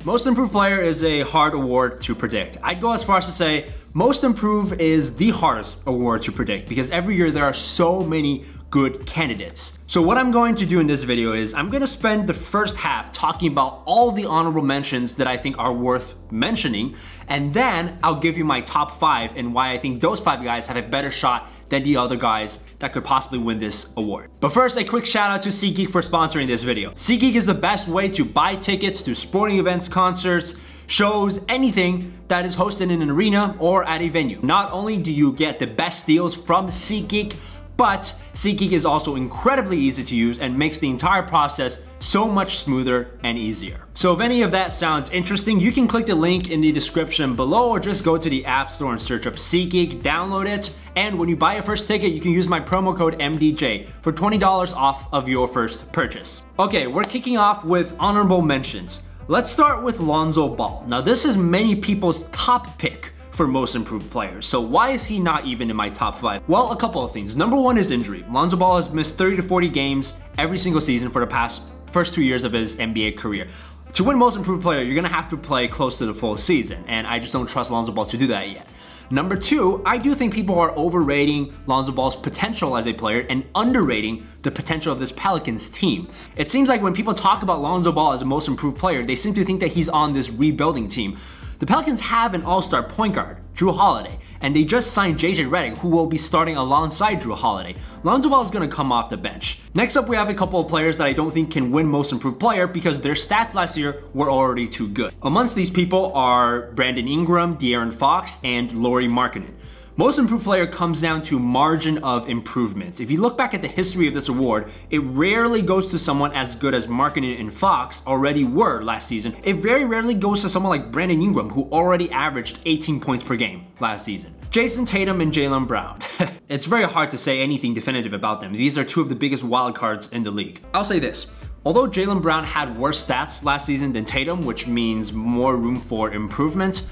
Most improved player is a hard award to predict. I'd go as far as to say most improved is the hardest award to predict because every year there are so many good candidates. So what I'm going to do in this video is I'm going to spend the first half talking about all the honorable mentions that I think are worth mentioning, and then I'll give you my top 5 and why I think those 5 guys have a better shot than the other guys that could possibly win this award. But first, a quick shout out to SeatGeek for sponsoring this video. SeatGeek is the best way to buy tickets to sporting events, concerts, shows, anything that is hosted in an arena or at a venue. Not only do you get the best deals from SeatGeek, but SeatGeek is also incredibly easy to use and makes the entire process so much smoother and easier. So if any of that sounds interesting, you can click the link in the description below or just go to the App Store and search up SeatGeek, download it, and when you buy your first ticket, you can use my promo code MDJ for $20 off of your first purchase. Okay, we're kicking off with honorable mentions. Let's start with Lonzo Ball. Now this is many people's top pick for most improved players. So why is he not even in my top 5? Well, a couple of things. Number one is injury. Lonzo Ball has missed 30 to 40 games every single season for the first 2 years of his NBA career. To win most improved player, you're gonna have to play close to the full season, and I just don't trust Lonzo Ball to do that yet. Number two, I do think people are overrating Lonzo Ball's potential as a player and underrating the potential of this Pelicans team. It seems like when people talk about Lonzo Ball as a most improved player, they seem to think that he's on this rebuilding team. The Pelicans have an all-star point guard, Drew Holiday, and they just signed JJ Redick, who will be starting alongside Drew Holiday. Lonzo Ball is gonna come off the bench. Next up, we have a couple of players that I don't think can win most improved player because their stats last year were already too good. Amongst these people are Brandon Ingram, De'Aaron Fox, and Lauri Markkanen. Most improved player comes down to margin of improvement. If you look back at the history of this award, it rarely goes to someone as good as Markkanen and Fox already were last season. It very rarely goes to someone like Brandon Ingram, who already averaged 18 points per game last season. Jason Tatum and Jaylen Brown. It's very hard to say anything definitive about them. These are two of the biggest wild cards in the league. I'll say this. Although Jaylen Brown had worse stats last season than Tatum, which means more room for improvement,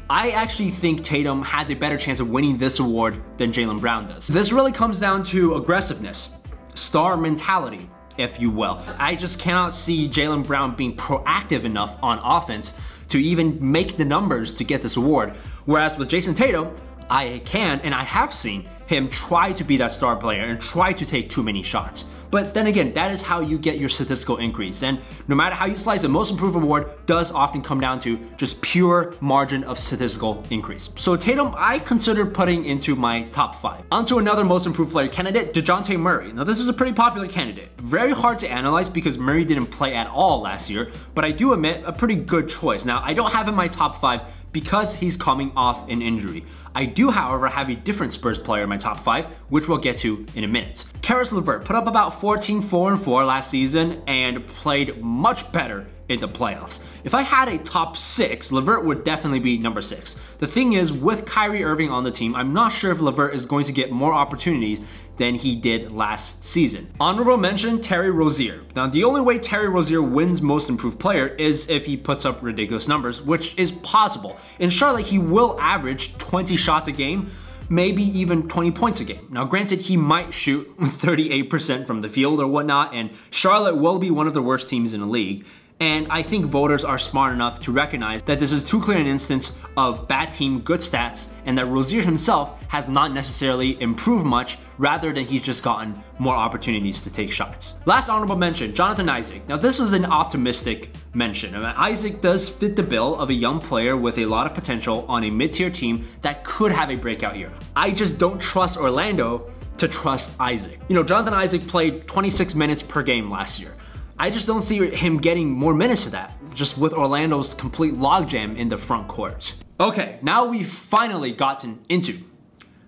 I actually think Tatum has a better chance of winning this award than Jaylen Brown does. This really comes down to aggressiveness, star mentality, if you will. I just cannot see Jaylen Brown being proactive enough on offense to even make the numbers to get this award. Whereas with Jason Tatum, I can and I have seen him try to be that star player and try to take too many shots. But then again, that is how you get your statistical increase. And no matter how you slice it, most improved award does often come down to just pure margin of statistical increase. So Tatum, I consider putting into my top 5. Onto another most improved player candidate, DeJounte Murray. Now this is a pretty popular candidate. Very hard to analyze because Murray didn't play at all last year, but I do admit a pretty good choice. Now I don't have him in my top 5 because he's coming off an injury. I do, however, have a different Spurs player in my top 5, which we'll get to in a minute. Caris LeVert put up about 14, 4, and 4 last season and played much better in the playoffs. If I had a top 6, LeVert would definitely be number 6. The thing is, with Kyrie Irving on the team, I'm not sure if LeVert is going to get more opportunities than he did last season. Honorable mention, Terry Rozier. Now, the only way Terry Rozier wins most improved player is if he puts up ridiculous numbers, which is possible. In Charlotte, he will average 20 shots a game, maybe even 20 points a game. Now granted, he might shoot 38% from the field or whatnot, and Charlotte will be one of the worst teams in the league. And I think voters are smart enough to recognize that this is too clear an instance of bad team, good stats, and that Rozier himself has not necessarily improved much, rather than he's just gotten more opportunities to take shots. Last honorable mention, Jonathan Isaac. Now this is an optimistic mention. Isaac does fit the bill of a young player with a lot of potential on a mid-tier team that could have a breakout year. I just don't trust Orlando to trust Isaac. You know, Jonathan Isaac played 26 minutes per game last year. I just don't see him getting more minutes to that, just with Orlando's complete logjam in the front court. Okay, now we've finally gotten into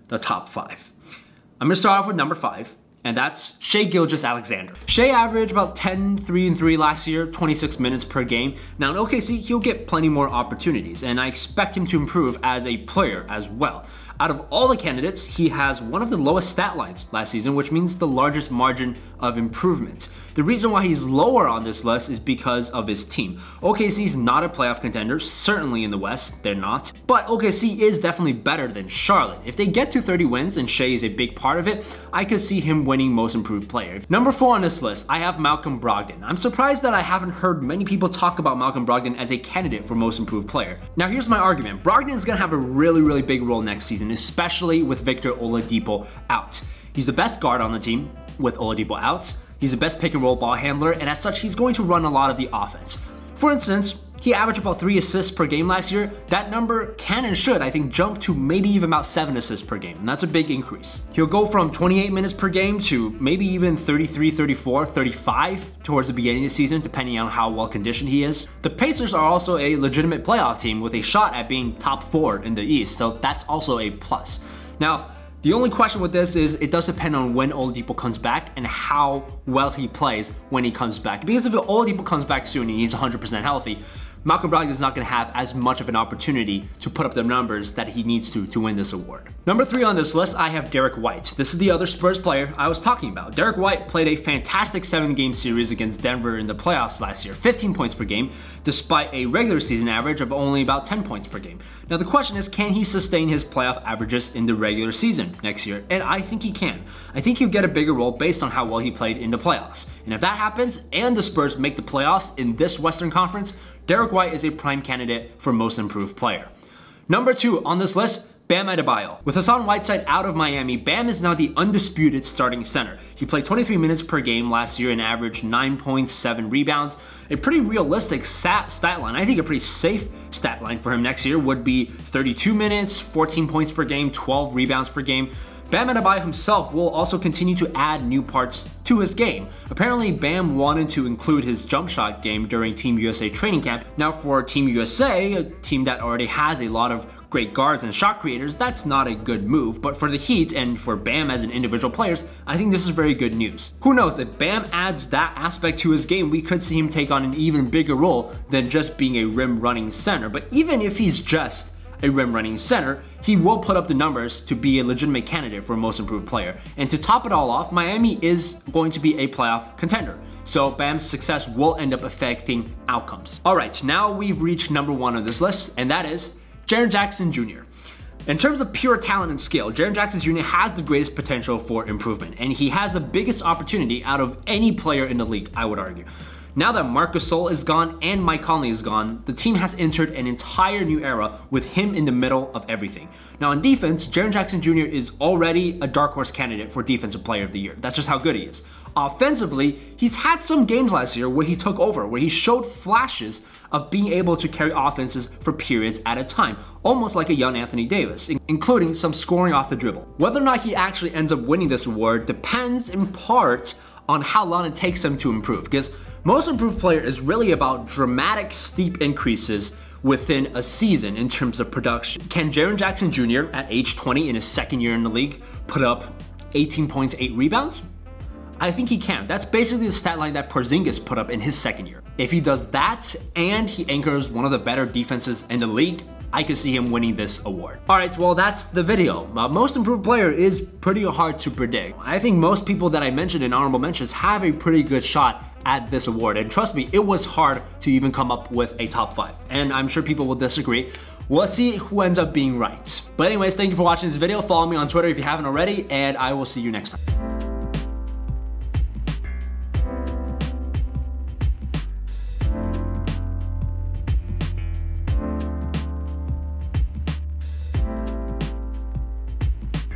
the top 5. I'm gonna start off with number 5, and that's Shai Gilgeous-Alexander. Shai averaged about 10, 3, and 3 last year, 26 minutes per game. Now in OKC, he'll get plenty more opportunities, and I expect him to improve as a player as well. Out of all the candidates, he has one of the lowest stat lines last season, which means the largest margin of improvement. The reason why he's lower on this list is because of his team. OKC is not a playoff contender, certainly in the West, they're not. But OKC is definitely better than Charlotte. If they get to 30 wins, and Shea is a big part of it, I could see him winning most improved player. Number 4 on this list, I have Malcolm Brogdon. I'm surprised that I haven't heard many people talk about Malcolm Brogdon as a candidate for most improved player. Now here's my argument. Brogdon is gonna have a really big role next season, especially with Victor Oladipo out. He's the best guard on the team with Oladipo out. He's the best pick and roll ball handler, and as such, he's going to run a lot of the offense. For instance, he averaged about 3 assists per game last year. That number can and should, I think, jump to maybe even about 7 assists per game, and that's a big increase. He'll go from 28 minutes per game to maybe even 33, 34, 35 towards the beginning of the season, depending on how well conditioned he is. The Pacers are also a legitimate playoff team with a shot at being top 4 in the East, so that's also a plus. Now, the only question with this is it does depend on when Oladipo comes back and how well he plays when he comes back. Because if Oladipo comes back soon and he's 100% healthy, Malcolm Brogdon is not going to have as much of an opportunity to put up the numbers that he needs to win this award. Number 3 on this list, I have Derek White. This is the other Spurs player I was talking about. Derek White played a fantastic 7-game series against Denver in the playoffs last year, 15 points per game, despite a regular season average of only about 10 points per game. Now the question is, can he sustain his playoff averages in the regular season next year? And I think he can. I think he'll get a bigger role based on how well he played in the playoffs. And if that happens, and the Spurs make the playoffs in this Western Conference, Derek White is a prime candidate for most improved player. Number 2 on this list, Bam Adebayo. With Hassan Whiteside out of Miami, Bam is now the undisputed starting center. He played 23 minutes per game last year and averaged 9.7 rebounds. A pretty realistic stat line, I think a pretty safe stat line for him next year would be 32 minutes, 14 points per game, 12 rebounds per game. Bam Adebayo himself will also continue to add new parts to his game. Apparently, Bam wanted to include his jump shot game during Team USA training camp. Now for Team USA, a team that already has a lot of great guards and shot creators, that's not a good move, but for the Heat and for Bam as an individual players, I think this is very good news. Who knows, if Bam adds that aspect to his game, we could see him take on an even bigger role than just being a rim running center. But even if he's just a rim running center, he will put up the numbers to be a legitimate candidate for most improved player. And to top it all off, Miami is going to be a playoff contender. So Bam's success will end up affecting outcomes. All right, now we've reached number 1 on this list, and that is Jaren Jackson Jr. In terms of pure talent and skill, Jaren Jackson Jr. has the greatest potential for improvement, and he has the biggest opportunity out of any player in the league, I would argue. Now that Marc Gasol is gone and Mike Conley is gone, the team has entered an entire new era with him in the middle of everything. Now on defense, Jaren Jackson Jr. is already a dark horse candidate for Defensive Player of the Year. That's just how good he is. Offensively, he's had some games last year where he took over, where he showed flashes of being able to carry offenses for periods at a time, almost like a young Anthony Davis, including some scoring off the dribble. Whether or not he actually ends up winning this award depends in part on how long it takes him to improve, because most improved player is really about dramatic, steep increases within a season in terms of production. Can Jaren Jackson Jr. at age 20 in his second year in the league put up 18 points, 8 rebounds? I think he can. That's basically the stat line that Porzingis put up in his second year. If he does that and he anchors one of the better defenses in the league, I could see him winning this award. All right, well, that's the video. Most improved player is pretty hard to predict. I think most people that I mentioned in honorable mentions have a pretty good shot at this award. And trust me, it was hard to even come up with a top 5. And I'm sure people will disagree. We'll see who ends up being right. But anyways, thank you for watching this video. Follow me on Twitter if you haven't already, and I will see you next time.